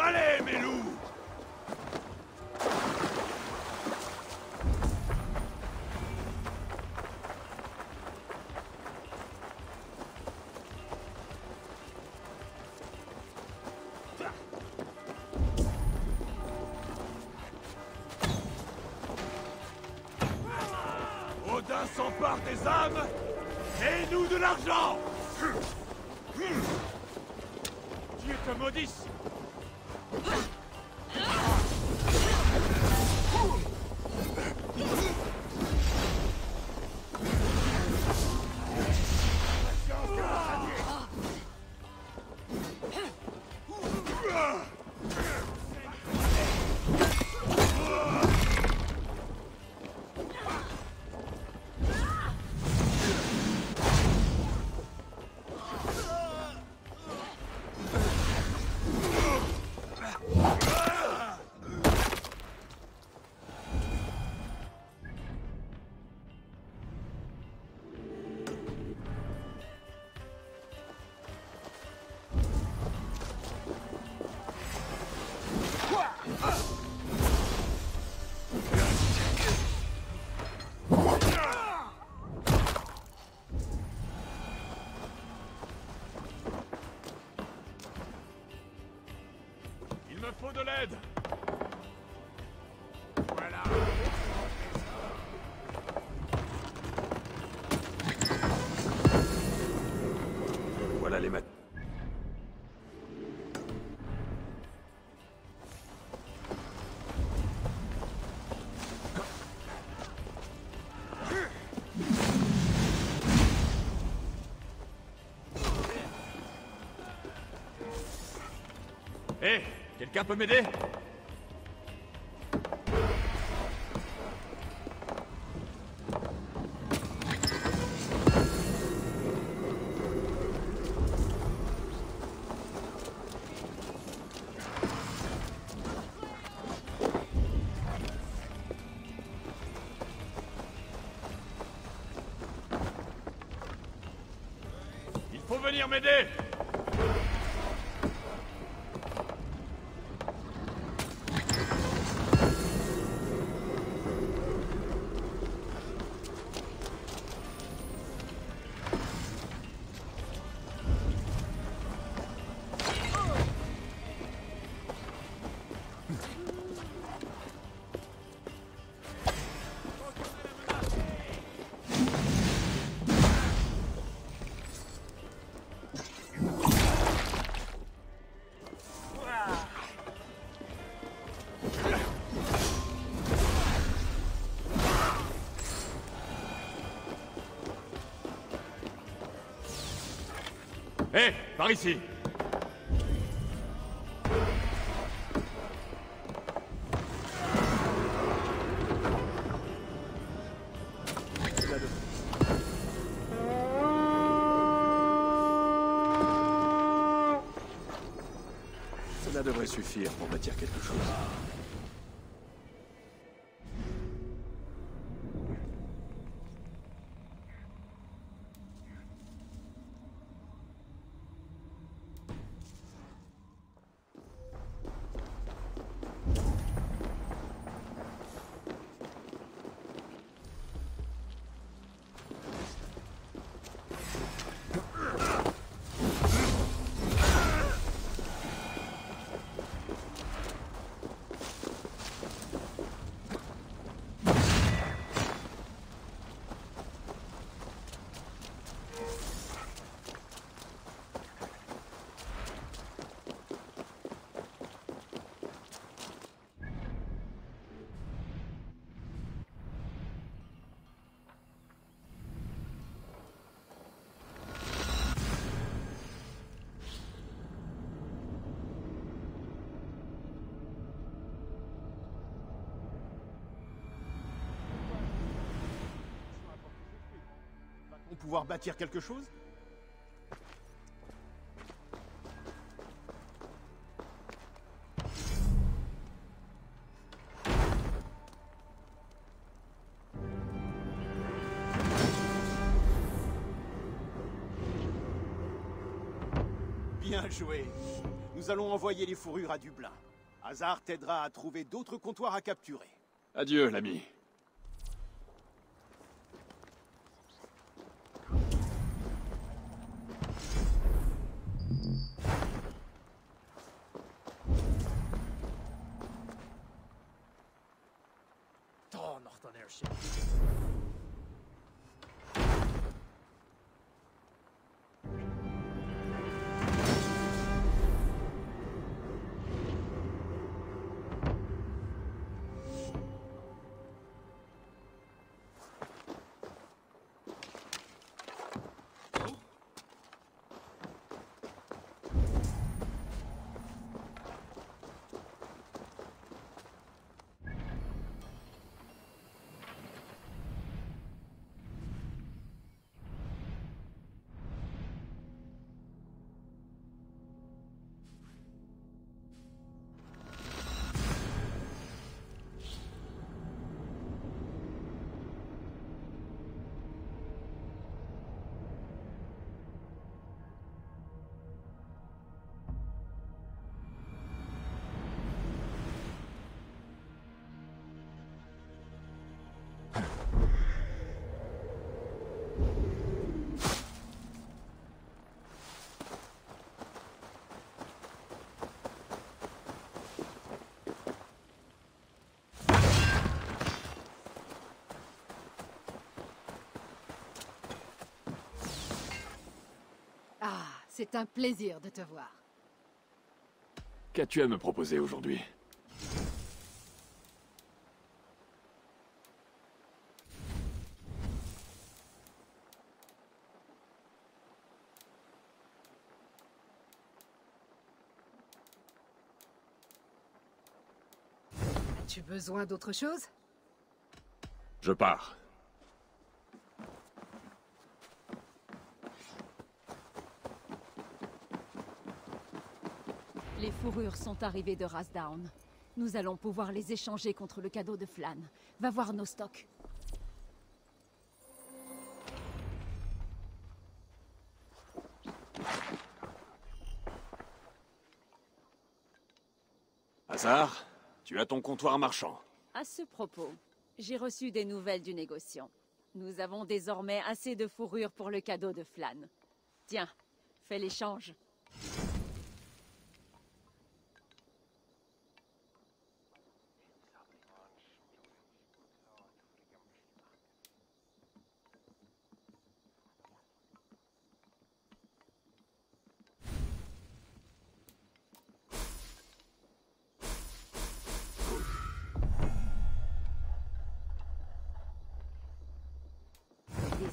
Allez, mes loups! Odin s'empare des âmes et nous de l'argent! Dieu te maudisse! Il me faut de l'aide! Voilà! Voilà les matériaux. Hé! Quelqu'un peut m'aider? Il faut venir m'aider! Hé, par ici! Cela devrait suffire pour bâtir quelque chose. Pouvoir bâtir quelque chose? Bien joué. Nous allons envoyer les fourrures à Dublin. Hazard t'aidera à trouver d'autres comptoirs à capturer. Adieu, l'ami. Ta noch an Airship. Ah, c'est un plaisir de te voir. Qu'as-tu à me proposer aujourd'hui? As-tu besoin d'autre chose? Je pars. Les fourrures sont arrivées de Rasdown. Nous allons pouvoir les échanger contre le cadeau de Flann. Va voir nos stocks. Hazard, tu as ton comptoir marchand. À ce propos, j'ai reçu des nouvelles du négociant. Nous avons désormais assez de fourrures pour le cadeau de Flann. Tiens, fais l'échange.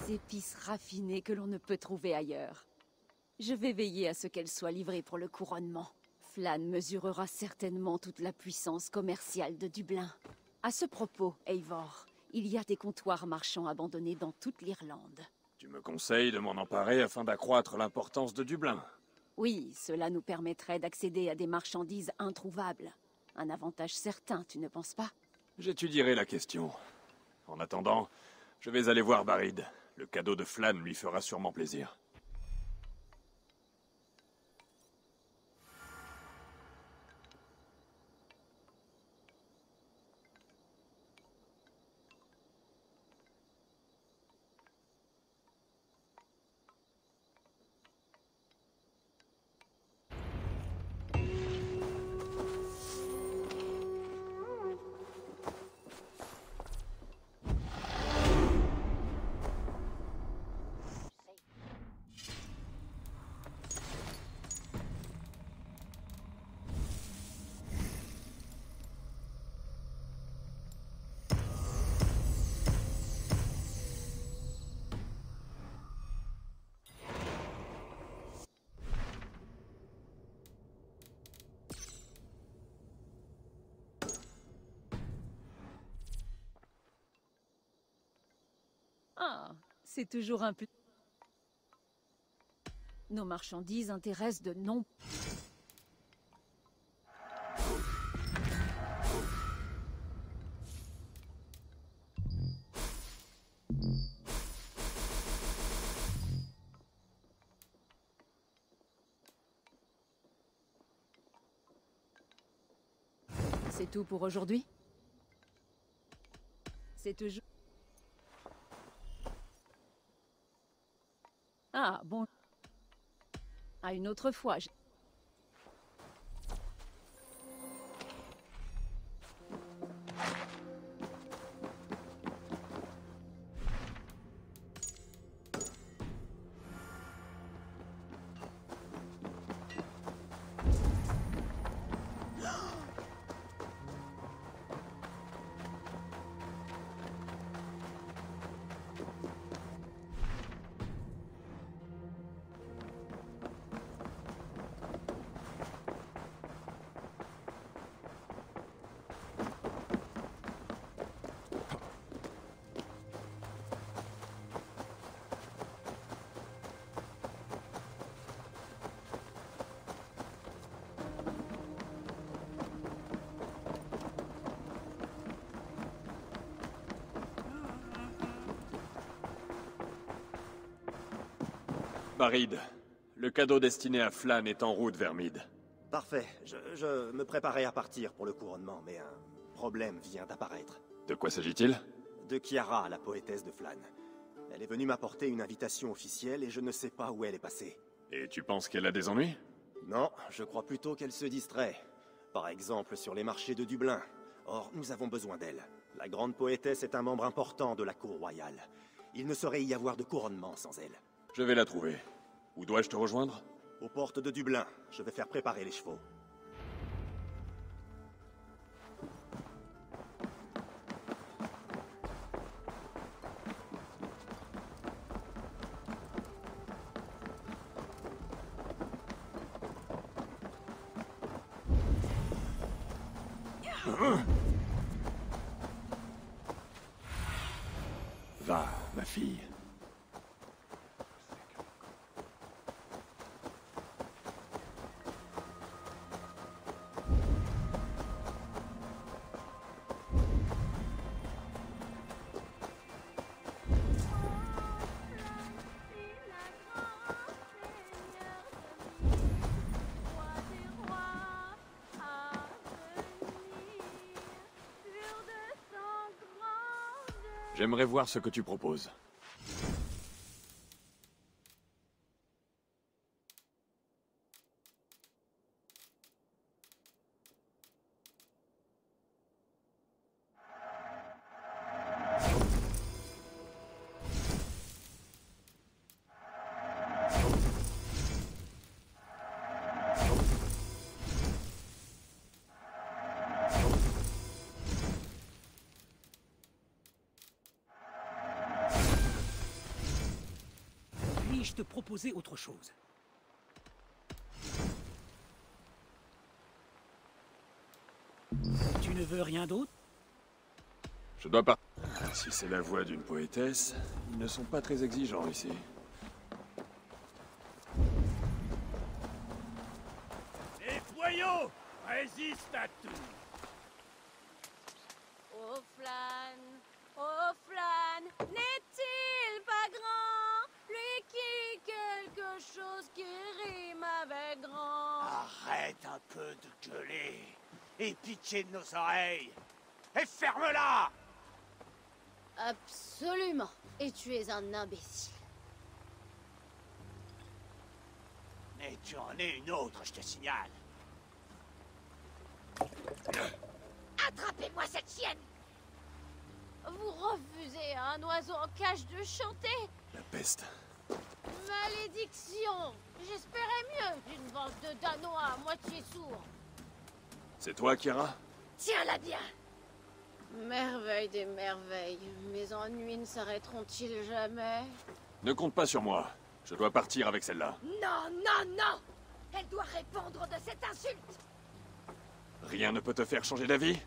Des épices raffinées que l'on ne peut trouver ailleurs. Je vais veiller à ce qu'elles soient livrées pour le couronnement. Flann mesurera certainement toute la puissance commerciale de Dublin. À ce propos, Eivor, il y a des comptoirs marchands abandonnés dans toute l'Irlande. Tu me conseilles de m'en emparer afin d'accroître l'importance de Dublin. Oui, cela nous permettrait d'accéder à des marchandises introuvables. Un avantage certain, tu ne penses pas? J'étudierai la question. En attendant, je vais aller voir Barid. Le cadeau de Flann lui fera sûrement plaisir. Ah, c'est toujours un peu... Nos marchandises intéressent de non... C'est tout pour aujourd'hui? C'est toujours... Ah, bon. À une autre fois. Barid, le cadeau destiné à Flann est en route vers Mid. Parfait. Je me préparais à partir pour le couronnement, mais un problème vient d'apparaître. De quoi s'agit-il? De Kiara, la poétesse de Flann. Elle est venue m'apporter une invitation officielle et je ne sais pas où elle est passée. Et tu penses qu'elle a des ennuis? Non, je crois plutôt qu'elle se distrait. Par exemple, sur les marchés de Dublin. Or, nous avons besoin d'elle. La grande poétesse est un membre important de la cour royale. Il ne saurait y avoir de couronnement sans elle. Je vais la trouver. Où dois-je te rejoindre? Aux portes de Dublin, je vais faire préparer les chevaux. Va, ma fille. J'aimerais voir ce que tu proposes. Puis-je te proposer autre chose? Tu ne veux rien d'autre? Je dois pas... Si c'est la voix d'une poétesse, ils ne sont pas très exigeants ici. Les foyaux résistent à tout. Oh Flann, n'est-il pas grand? Lui qui quelque chose qui rime avec grand. Arrête un peu de gueuler et pitié de nos oreilles. Et ferme-la! Absolument. Et tu es un imbécile. Mais tu en es une autre, je te signale. Attrapez-moi cette chienne! Vous refusez à un oiseau en cage de chanter? La peste. Malédiction! J'espérais mieux d'une bande de Danois à moitié sourds. C'est toi, Kiara? Tiens-la bien! Merveille des merveilles. Mes ennuis ne s'arrêteront-ils jamais? Ne compte pas sur moi. Je dois partir avec celle-là. Non, non, non! Elle doit répondre de cette insulte! Rien ne peut te faire changer d'avis?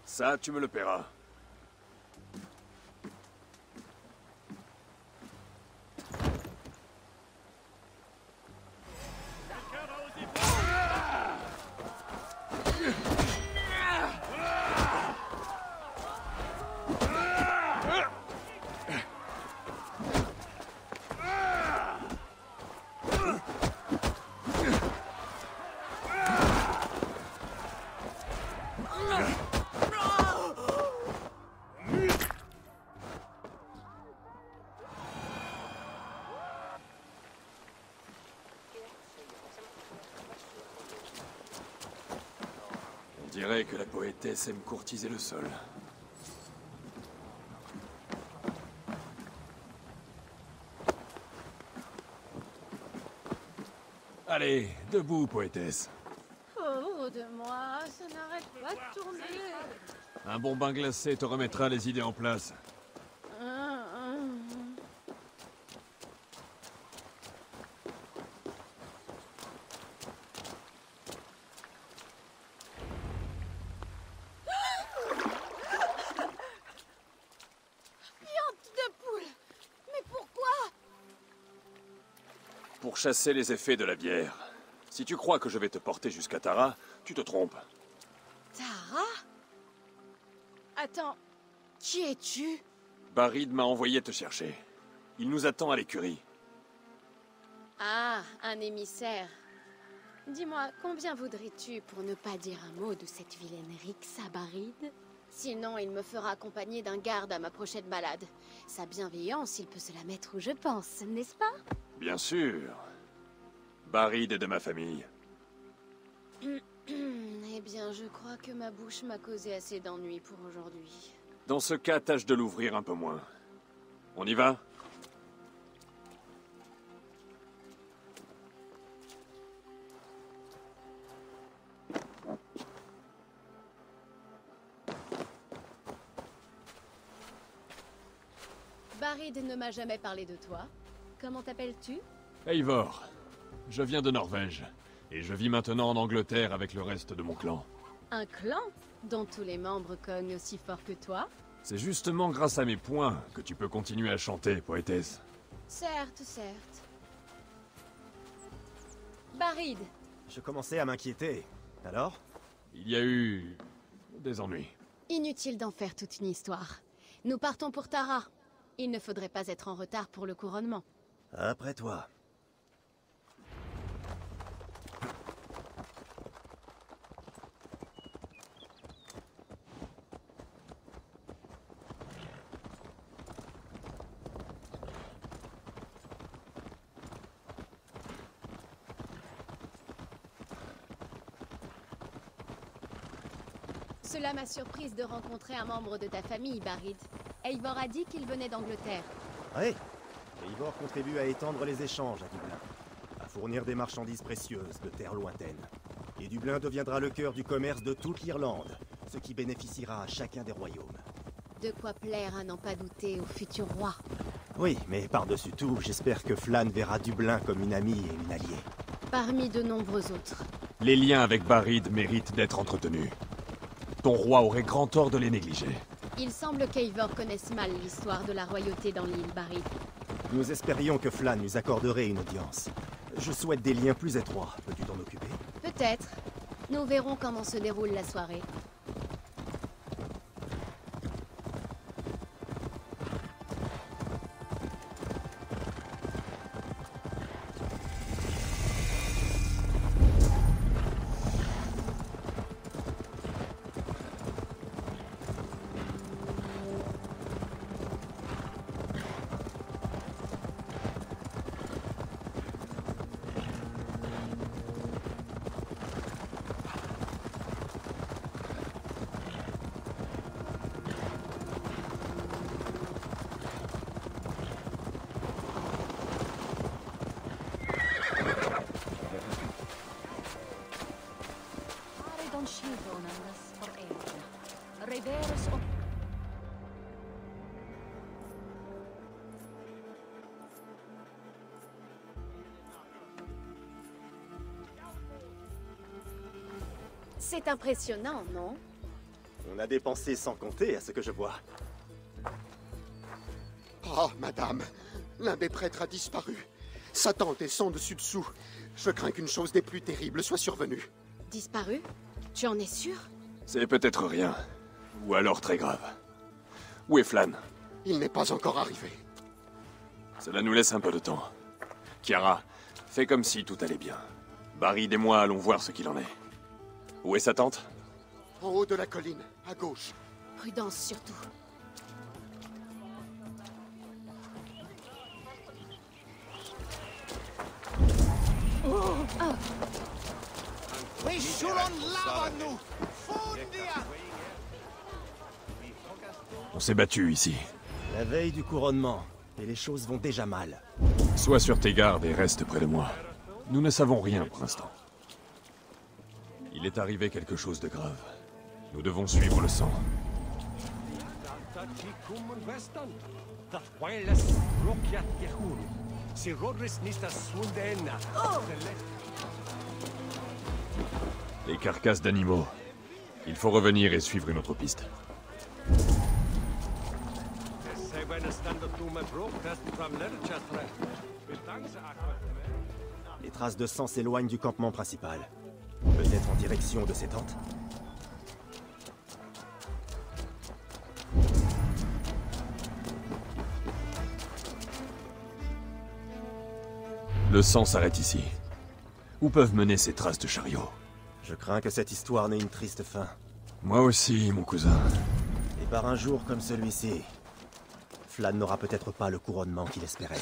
Ça, tu me le paieras. dirait que la poétesse aime courtiser le sol. Allez, debout, poétesse. Pauvre de moi, ça n'arrête pas de tourner. Un bon bain glacé te remettra les idées en place. Pour chasser les effets de la bière. Si tu crois que je vais te porter jusqu'à Tara, tu te trompes. Tara? Attends, qui es-tu? Barid m'a envoyé te chercher. Il nous attend à l'écurie. Ah, un émissaire. Dis-moi, combien voudrais-tu pour ne pas dire un mot de cette vilaine Rixa Barid? Sinon, il me fera accompagner d'un garde à ma prochaine balade. Sa bienveillance, il peut se la mettre où je pense, n'est-ce pas? Bien sûr. Barid est de ma famille. Eh bien, je crois que ma bouche m'a causé assez d'ennuis pour aujourd'hui. Dans ce cas, tâche de l'ouvrir un peu moins. On y va? Barid ne m'a jamais parlé de toi. Comment t'appelles-tu? Eivor. Je viens de Norvège. Et je vis maintenant en Angleterre avec le reste de mon clan. Un clan dont tous les membres cognent aussi fort que toi? C'est justement grâce à mes poings que tu peux continuer à chanter, poétesse. Certes, certes. Barid. Je commençais à m'inquiéter. Alors? Il y a eu... des ennuis. Inutile d'en faire toute une histoire. Nous partons pour Tara. Il ne faudrait pas être en retard pour le couronnement. Après toi. Cela m'a surprise de rencontrer un membre de ta famille, Barid. Eivor a dit qu'il venait d'Angleterre. Oui. Eivor contribue à étendre les échanges à Dublin, à fournir des marchandises précieuses de terres lointaines. Et Dublin deviendra le cœur du commerce de toute l'Irlande, ce qui bénéficiera à chacun des royaumes. De quoi plaire à n'en pas douter au futur roi. Oui, mais par-dessus tout, j'espère que Flann verra Dublin comme une amie et une alliée. Parmi de nombreux autres. Les liens avec Barid méritent d'être entretenus. Ton roi aurait grand tort de les négliger. Il semble qu'Eivor connaisse mal l'histoire de la royauté dans l'île Barid. Nous espérions que Flann nous accorderait une audience. Je souhaite des liens plus étroits. Peux-tu t'en occuper? Peut-être. Nous verrons comment se déroule la soirée. C'est impressionnant, non? On a dépensé sans compter à ce que je vois. Oh, madame, l'un des prêtres a disparu. Sa tente est sans dessus-dessous. Je crains qu'une chose des plus terribles soit survenue. Disparu? Tu en es sûr? C'est peut-être rien. Ou alors très grave. Où est Flann? Il n'est pas encore arrivé. Cela nous laisse un peu de temps. Kiara, fais comme si tout allait bien. Barid et moi allons voir ce qu'il en est. Où est sa tante? En haut de la colline, à gauche. Prudence surtout. Rishulon Lavanu! On s'est battu ici. La veille du couronnement, et les choses vont déjà mal. Sois sur tes gardes et reste près de moi. Nous ne savons rien pour l'instant. Il est arrivé quelque chose de grave. Nous devons suivre le sang. Les carcasses d'animaux. Il faut revenir et suivre une autre piste. Les traces de sang s'éloignent du campement principal. Peut-être en direction de ces tentes? Le sang s'arrête ici. Où peuvent mener ces traces de chariot? Je crains que cette histoire n'ait une triste fin. Moi aussi, mon cousin. Et par un jour comme celui-ci, Flann n'aura peut-être pas le couronnement qu'il espérait.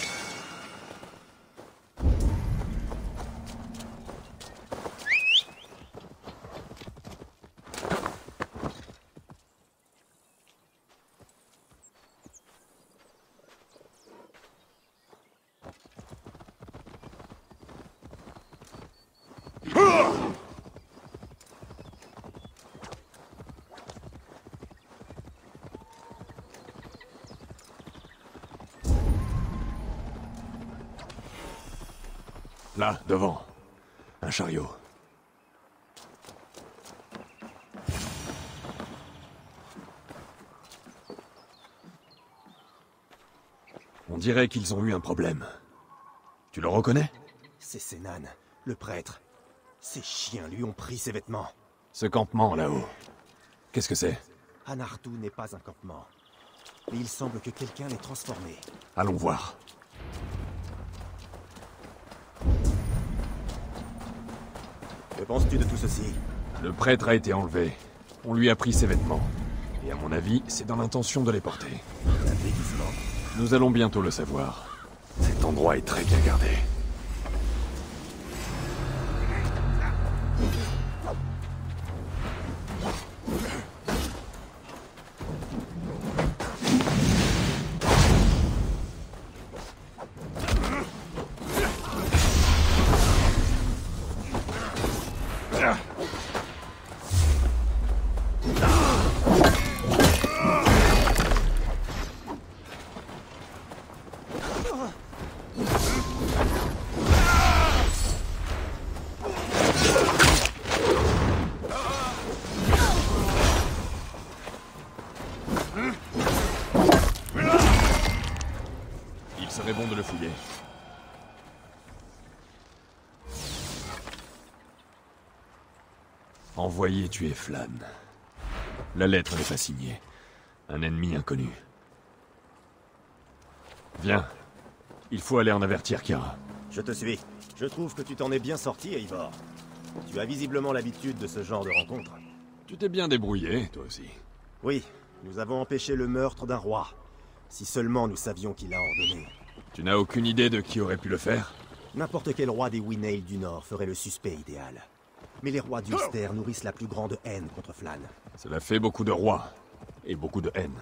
Là, devant. Un chariot. On dirait qu'ils ont eu un problème. Tu le reconnais? C'est Senan, le prêtre. Ces chiens lui ont pris ses vêtements. Ce campement là-haut. Qu'est-ce que c'est? Anartu n'est pas un campement. Mais il semble que quelqu'un l'ait transformé. Allons voir. Que penses-tu de tout ceci? Le prêtre a été enlevé. On lui a pris ses vêtements. Et à mon avis, c'est dans l'intention de les porter. Un déguisement. Nous allons bientôt le savoir. Cet endroit est très bien gardé. Il serait bon de le fouiller. Envoyé tuer Flann. La lettre n'est pas signée. Un ennemi inconnu. Viens. Il faut aller en avertir Kira. Je te suis. Je trouve que tu t'en es bien sorti, Eivor. Tu as visiblement l'habitude de ce genre de rencontres. Tu t'es bien débrouillé, toi aussi. Oui, nous avons empêché le meurtre d'un roi. Si seulement nous savions qui l'a ordonné. Tu n'as aucune idée de qui aurait pu le faire? N'importe quel roi des Wynale du Nord ferait le suspect idéal. Mais les rois d'Ulster nourrissent la plus grande haine contre Flann. Cela fait beaucoup de rois. Et beaucoup de haine.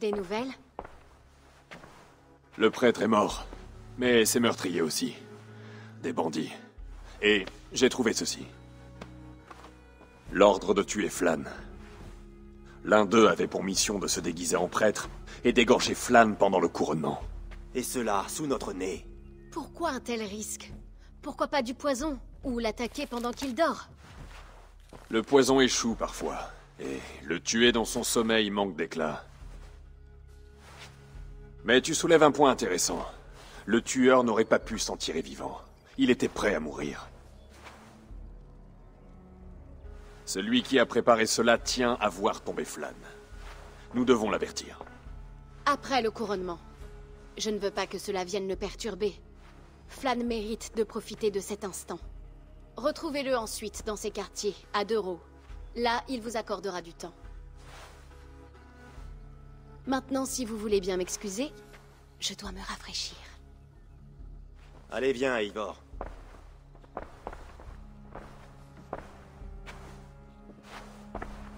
Des nouvelles? Le prêtre est mort. Mais ses meurtriers aussi. Des bandits. Et j'ai trouvé ceci. L'ordre de tuer Flann. L'un d'eux avait pour mission de se déguiser en prêtre et d'égorger Flann pendant le couronnement. Et cela, sous notre nez. Pourquoi un tel risque? Pourquoi pas du poison? Ou l'attaquer pendant qu'il dort? Le poison échoue parfois, et le tuer dans son sommeil manque d'éclat. Mais tu soulèves un point intéressant. Le tueur n'aurait pas pu s'en tirer vivant. Il était prêt à mourir. Celui qui a préparé cela tient à voir tomber Flann. Nous devons l'avertir. Après le couronnement. Je ne veux pas que cela vienne le perturber. Flann mérite de profiter de cet instant. Retrouvez-le ensuite dans ses quartiers, à Dero. Là, il vous accordera du temps. Maintenant, si vous voulez bien m'excuser, je dois me rafraîchir. Allez, viens, Igor.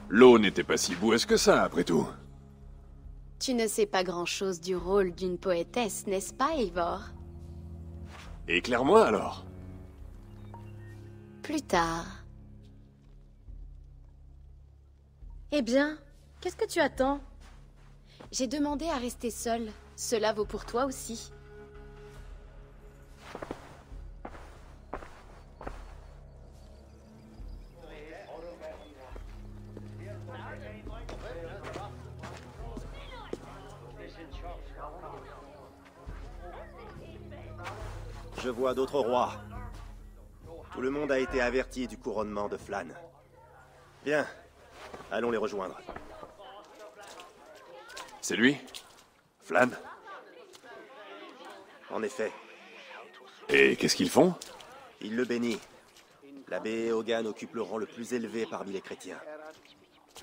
L'eau n'était pas si boueuse que ça, après tout. Tu ne sais pas grand-chose du rôle d'une poétesse, n'est-ce pas, Eivor? Éclaire-moi alors. Plus tard. Eh bien, qu'est-ce que tu attends? J'ai demandé à rester seule. Cela vaut pour toi aussi. Je vois d'autres rois. Tout le monde a été averti du couronnement de Flann. Bien, allons les rejoindre. C'est lui? Flann? En effet, Et qu'est-ce qu'ils font? il le bénit. L'abbé Eogan occupe le rang le plus élevé parmi les chrétiens.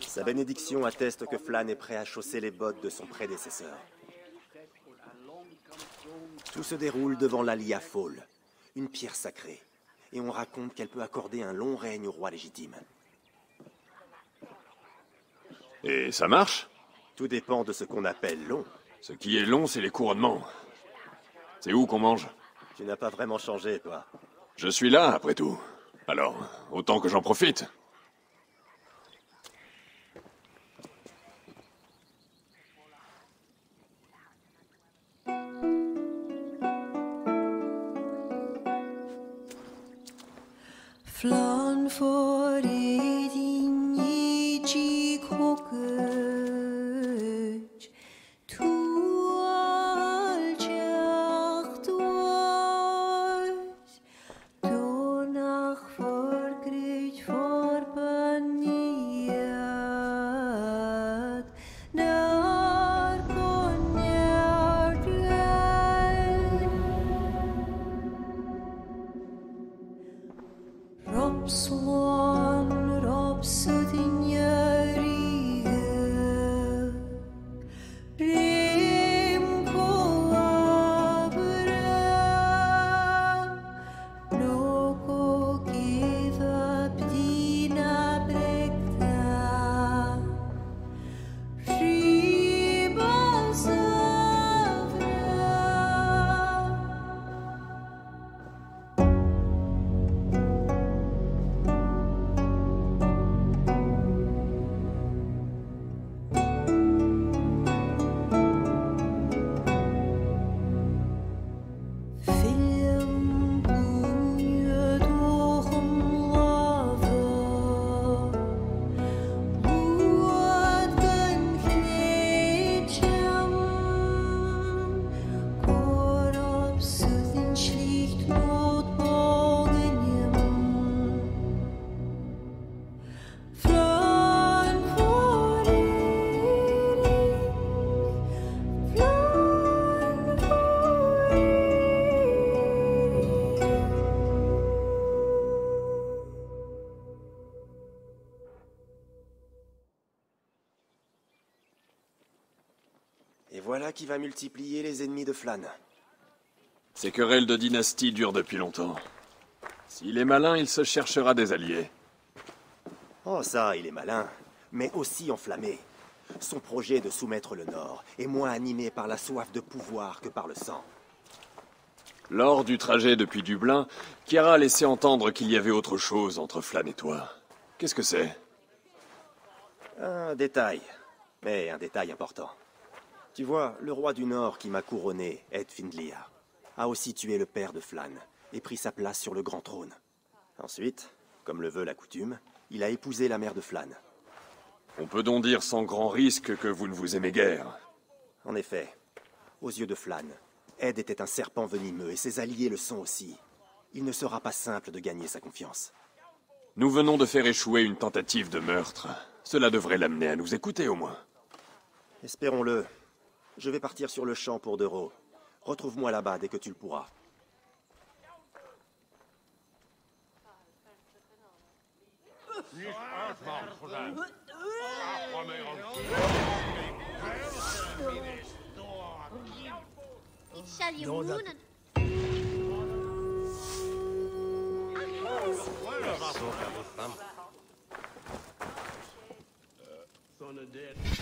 Sa bénédiction atteste que Flann est prêt à chausser les bottes de son prédécesseur. Tout se déroule devant l'Alia Fall, une pierre sacrée, et on raconte qu'elle peut accorder un long règne au roi légitime. Et ça marche? Tout dépend de ce qu'on appelle long. Ce qui est long, c'est les couronnements. C'est où qu'on mange? Tu n'as pas vraiment changé, toi. Je suis là, après tout. Alors, autant que j'en profite. Flann for din i kokøj, tu aljacht was, donach forgrit forbaniat, nar Robswan, Robsudin Yariga, Rimko Abra, Noko Kiva Pdina Brekta, Riba Zavra. Film bunje doch lava, Muad gan knetjam, Korab sudin schlicht not bogenjem. Flann for Erik, Flann for Et voilà qui va multiplier les ennemis de Flann. Ces querelles de dynastie durent depuis longtemps. S'il est malin, il se cherchera des alliés. Oh ça, il est malin, mais aussi enflammé. Son projet de soumettre le Nord est moins animé par la soif de pouvoir que par le sang. Lors du trajet depuis Dublin, Kiara a laissé entendre qu'il y avait autre chose entre Flann et toi. Qu'est-ce que c'est? Un détail, mais un détail important. Tu vois, le roi du Nord qui m'a couronné, Ed Findlia, a aussi tué le père de Flann et pris sa place sur le grand trône. Ensuite, comme le veut la coutume, il a épousé la mère de Flann. On peut donc dire sans grand risque que vous ne vous aimez guère. En effet, aux yeux de Flann, Ed était un serpent venimeux et ses alliés le sont aussi. Il ne sera pas simple de gagner sa confiance. Nous venons de faire échouer une tentative de meurtre. Cela devrait l'amener à nous écouter au moins. Espérons-le. Je vais partir sur le champ pour Dero. Retrouve-moi là-bas dès que tu le pourras. Ich zal je moenen. Son of dead.